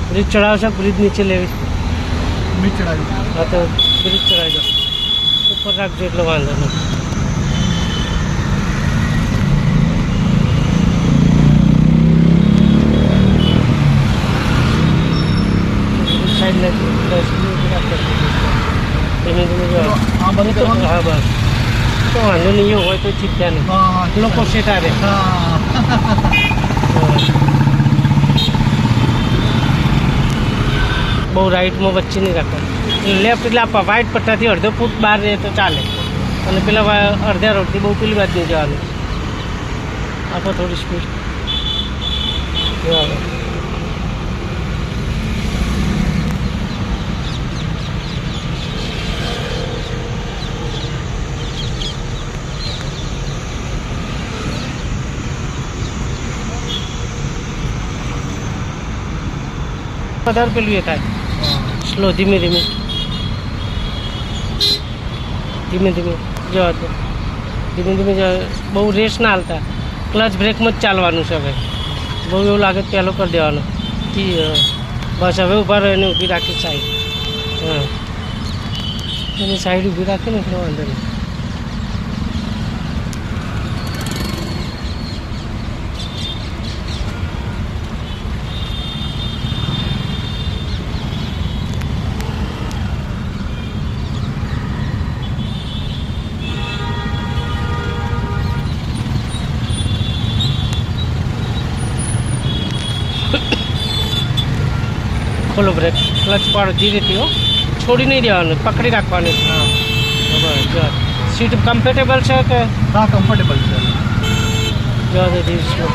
bridge चढ़ाओ सब bridge नीचे ले ब्रिज चढ़ाई हाँ तो ब्रिज चढ़ाई दो ऊपर रख दो એટલે વાંધો નહીં સાઈડ નથી ધીમે ધીમે જાઓ हाँ बंद તો करो હા બસ તો વાંધો નહીં એવું હોય તો ચિંતા નહીં हाँ લોકો સેટ આવે हाँ બહુ રાઈટમાં વચ્ચે નહીં રાખવાનું લેફ્ટ એટલે આ વાઇટ પટ્ટાથી અડધો ફૂટ બહાર રહે તો ચાલે અને પેલા અડધા રોડથી બહુ પેલી બાજુ નહીં જવાનું આપો થોડી સ્પીડ વધારે પેલું એ થાય સ્લો ધીમે ધીમે ધીમે ધીમે જવા દો ધીમે ધીમે બહુ રેસ ના હાલતા ક્લચ બ્રેકમાં જ ચાલવાનું છે હવે બહુ એવું લાગે તો પહેલો કરી દેવાનો બસ હવે ઊભા રહો એને ઊભી રાખી સાઈડ હા એની સાઈડ ઊભી રાખીને એટલે વાંધો નહીં ખોલો બ્રેક ક્લચ પાડો ધીરેથી હો છોડી નહીં દેવાનું પકડી રાખવાની હા બરાબર જવા સીટ કમ્ફર્ટેબલ છે કે हाँ कंफर्टेबल है જવા દે ધીરે સ્લો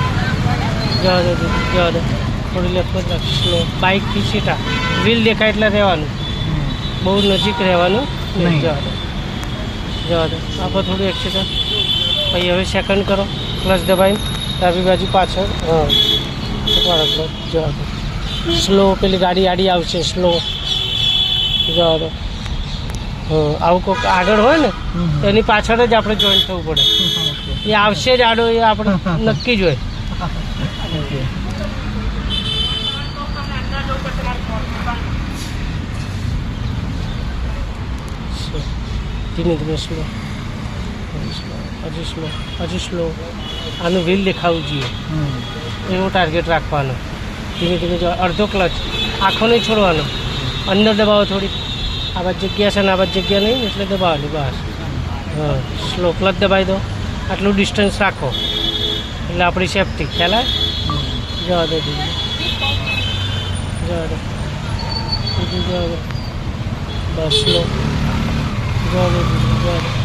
જવા દે જવા દે થોડી લેફ્ટ રાખ સ્લો બાઇકથી સીટા વ્હીલ દેખાય એટલે રહેવાનું બહુ નજીક રહેવાનું નહીં જવા દે આપો થોડું એક્સિડન્ટ પછી હવે સેકન્ડ કરો ક્લચ દબાઈને ડાબી બાજુ પાછળ હા પાડો ક્લચ જવા દે સ્લો પેલી ગાડી આડી આવશે સ્લો જવા દો આવું કોઈક આગળ હોય ને તો એની પાછળ જ આપણે જોઈન્ટ થવું પડે એ આવશે જ આડો એ આપણે નક્કી જ હોય ધીમે ધીમે સ્લો હજી સ્લો આનું વ્હીલ દેખાવું જોઈએ એવો ટાર્ગેટ રાખવાનો ધીમે ધીમે જો અડધો ક્લચ આંખો નહીં છોડવાનો અંદર દબાવો થોડી આ બાજુ જગ્યા છે ને આ બાજુ જગ્યા નહીં એટલે દબાવવાની બસ હા સ્લો ક્લચ દબાવી દો આટલું ડિસ્ટન્સ રાખો એટલે આપણી સેફટી ખ્યાલ આવે જવા દો ધીમે જવા દો જવા દો બસ સ્લો જવા દો જવા દો